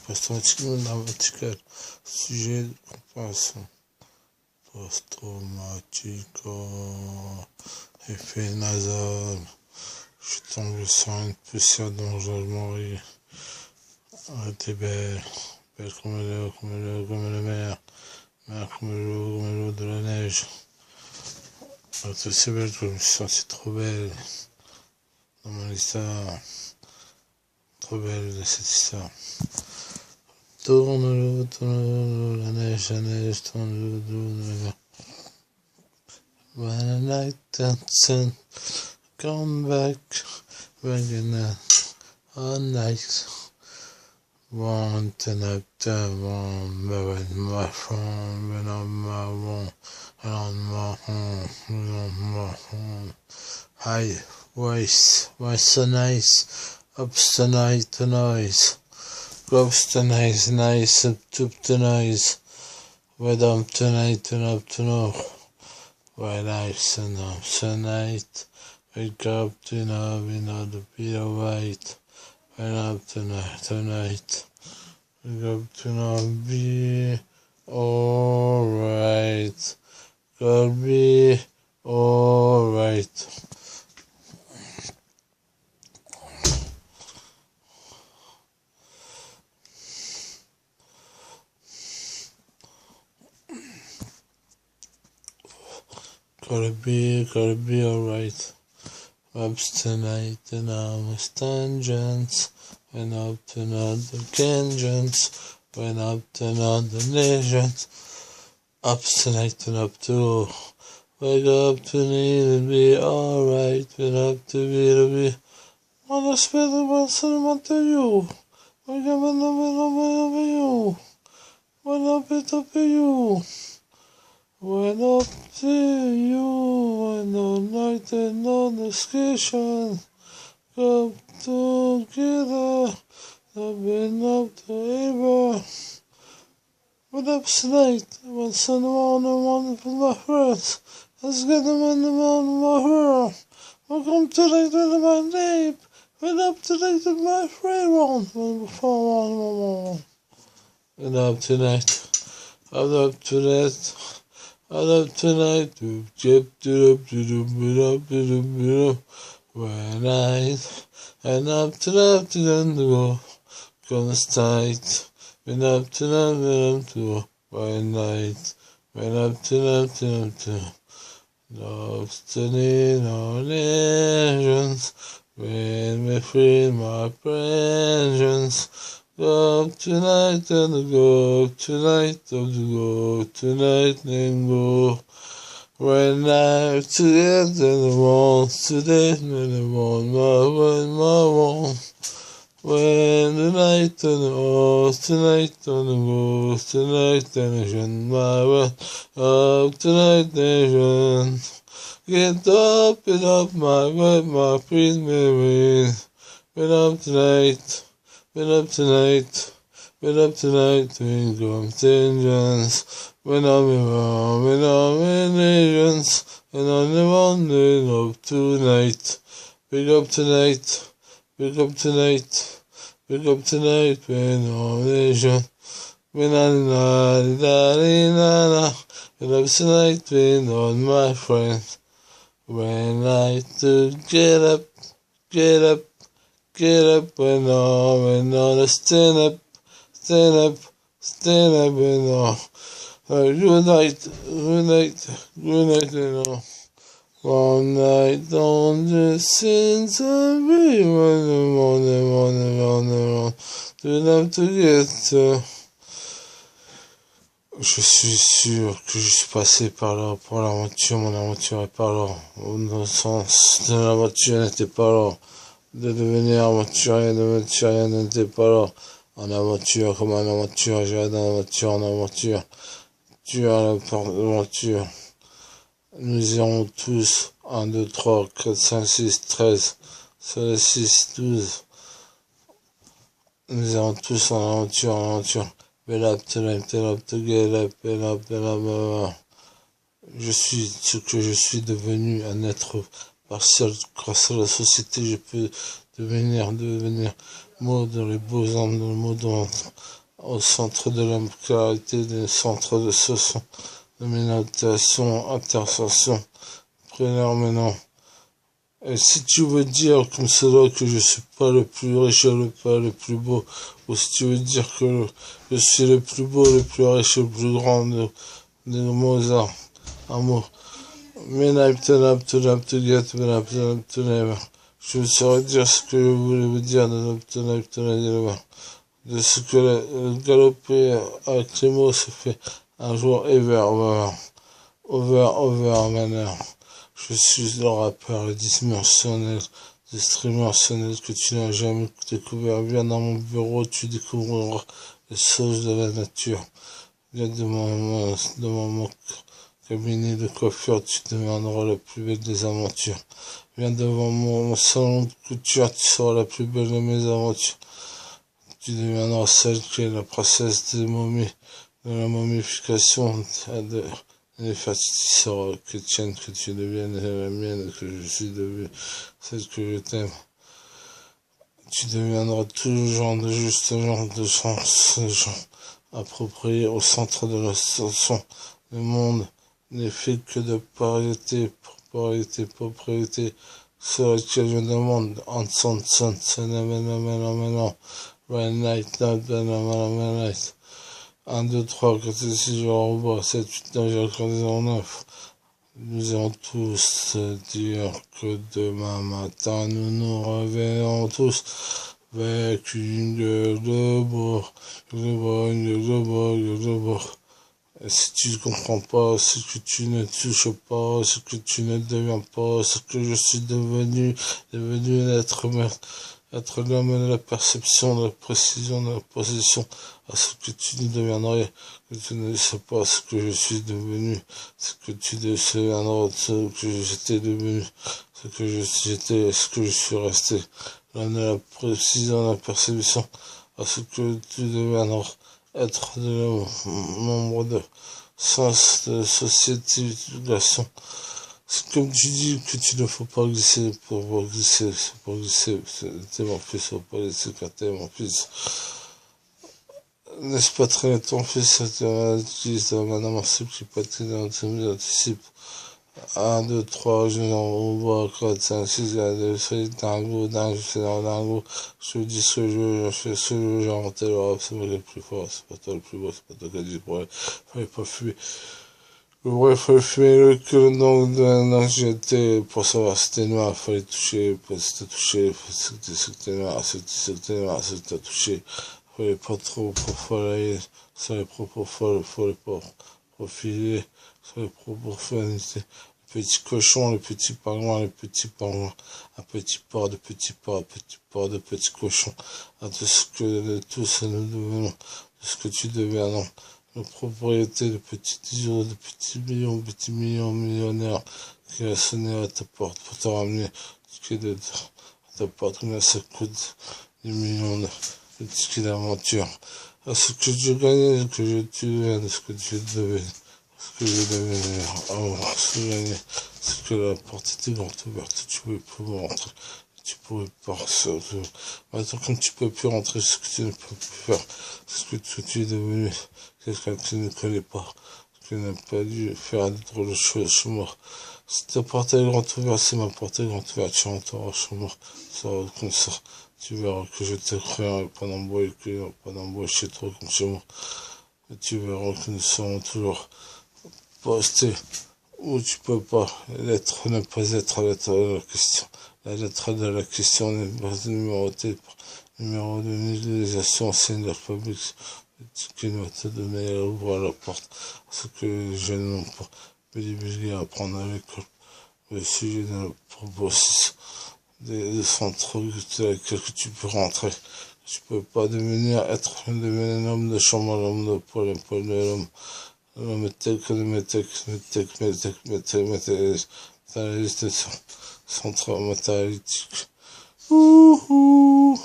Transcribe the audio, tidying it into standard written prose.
post-traumatique grammatical, sujet de comparaison, post-traumatique, effet nasal, je suis tombé sur une poussière dont je mourir, elle était belle, belle comme le mer comme l'eau de la neige, elle était aussi belle que je me suis senti trop belle dans mon histoire, trop belle de cette histoire. Tourne l'eau, la neige, tourne l'eau, la mer. When the night turns, come back, again, all night. One tonight, one, my phone, when on my home, and on my home. Hi, voice so nice, up tonight, the noise. Gloves tonight, nice, up the noise. Wait up tonight, and up to know. White eyes and up tonight. Wake up to know, we know the beat white. Wake up tonight. Wake up to know, be alright. Gonna be alright. Gotta be alright. Up tonight and I'm tangents. Went up to another vengeance. Went up to another nations. Up tonight and up to wake up to need to be alright. Went up to be. Wanna spend the once in a month to you. Wake up in the middle of you. Went up to you. Went up to you, and all night and on the station, come together, I've been up to ever. Went up tonight, once in the morning for my friends, let's get them in the morning, my hero. Welcome to my name, went up tonight with my friend one, before one. Went up tonight, I'm up tonight. I love tonight to chip to when and up to go gonna start when up to when night when up to loves to need all legends when we free my presence. Go tonight and go tonight and go. When I to the end and the walls today and the wall my wall. When the night and the walls tonight and the walls tonight and the vision my world up tonight nation. Get up and up my word my free memories. Get up tonight. Been up tonight, we go vengeance. When I'm in agents, and I'm the one that up tonight. Big up tonight, when I'm nation. When I'm been up tonight, when on my friends. When I to get up. Get up and on, stand up and on. Good night and all. One night on the sins of me, on. Do not forget. Je suis sûr que je suis passé par là pour l'aventure, mon aventure est pas là. Dans le sens de l'aventure n'était pas là. De devenir aventurier n'était pas là. En aventure, comme en aventure, j'ai d'aventure en aventure. Tu as l'aventure. Nous irons tous. 1, 2, 3, 4, 5, 6, 13. Sur les 6, 12. Nous irons tous en aventure. Bell up tonight, get up. Je suis ce que je suis devenu, un être partiel. Grâce à la société, je peux devenir mots dans les beaux hommes, dans le mot au centre de la clarité, des centres de ce son, de méditation, intercession, prière maintenant. Et si tu veux dire comme cela que je suis pas le plus riche, pas le plus beau, ou si tu veux dire que je suis le plus beau, le plus riche, le plus grand de Mozart, amour. Je saurais dire ce que je voulais vous dire de ce que le galoper avec les mots se fait un jour over, manière. Je suis le rappeur, le dimensionnel, dimensionnel que tu n'as jamais découvert. Viens dans mon bureau, tu découvriras les choses de la nature. Viens devant mon cabinet de coiffure, tu deviendras la plus belle des aventures. Viens devant mon salon de couture, tu seras la plus belle de mes aventures. Tu deviendras celle qui est la princesse des momies, de la momification de Néfertiti que tienne, que tu deviennes la mienne, que je suis devenu celle que je t'aime. Tu deviendras tout genre de juste genre de gens appropriés au centre de la station. Le monde n'est fait que de propriété, sur laquelle je demande en son, right night. 1, 2, 3, 4, 5, 6, je revois, 7, 8, 9, 9. Nous allons tous dire que demain matin nous nous réveillons tous avec une gueule de bois, Et si tu ne comprends pas ce que tu ne touches pas, ce que tu ne deviens pas, ce que je suis devenu un être l'homme de la perception, de la précision, de la possession, à ce que tu ne deviendrais, que tu ne sais pas ce que je suis devenu, ce que tu deviendras, ce que j'étais devenu, ce que j'étais, ce que je suis resté, l'homme de la précision, de la perception, à ce que tu deviendras, être de membre de sens de société, de comme tu dis que tu ne faut pas glisser pour glisser, t'es mon fils, faut pas laisser écarter mon fils. Laisse pas traîner ton fils, utilise la madame Arsip qui peut être anticipe. 1, 2, 3, je n'envoie 4, 5, 6, 2, dingo, je dis ce que je fais ce que j'ai inventé le rap, c'est moi le plus fort, c'est pas toi le plus beau, c'est pas toi qui as dit le problème, fallait pas fuir. Ouais, fallait fumer le cul, donc j'étais, pour savoir si c'était noir, fallait toucher, si t'as touché, c'était noir, c'était noir, si t'as touché, fallait pas trop profiler, sur les propos folles, fallait pas profiler, sur les propos fanité. Le petit cochon, le petit pingouin, un petit port de petit cochon, à tout ce que de tous nous devenons, de ce que tu deviens, nos propriétés de petits millions, millionnaires qui a sonné à ta porte pour te ramener ce qui est à ta porte, mais ça coûte des millions de tickets d'aventure. À ce que je gagnais, ce que je tuais, de ce que tu devais, ce que je devais avoir, ce que je gagnais, c'est que la porte était grande ouverte, tu pouvais plus rentrer. Tu pouvais pas sortir. Maintenant, comme tu peux plus rentrer, ce que tu ne peux plus faire, ce que tu es devenu quelqu'un que tu ne connais pas, qui n'a pas dû faire d'autres choses, je suis mort. Si ta porte est grande ouverte, c'est ma porte est grande ouverte, tu rentreras, je suis mort. Ça va comme ça. Tu verras que je te créerai pas d'embrouille, pas d'embrouille chez toi comme chez moi. Et tu verras que nous serons toujours postés où tu peux pas l'être, ne pas être la lettre de la question. La lettre de la question n'est pas numérotée par numéro de utilisation, c'est une alphabet qui doit te donner à ouvrir la porte. Ce que je n'ai pas divulgué à apprendre à l'école. Le sujet de la proposition des centres dans lesquels tu peux rentrer. Tu peux pas devenir un homme de chambre, l'homme de poil, un poil de l'homme. L'homme tel que le métèque, dans la liste centre matérialistique. Ouhou.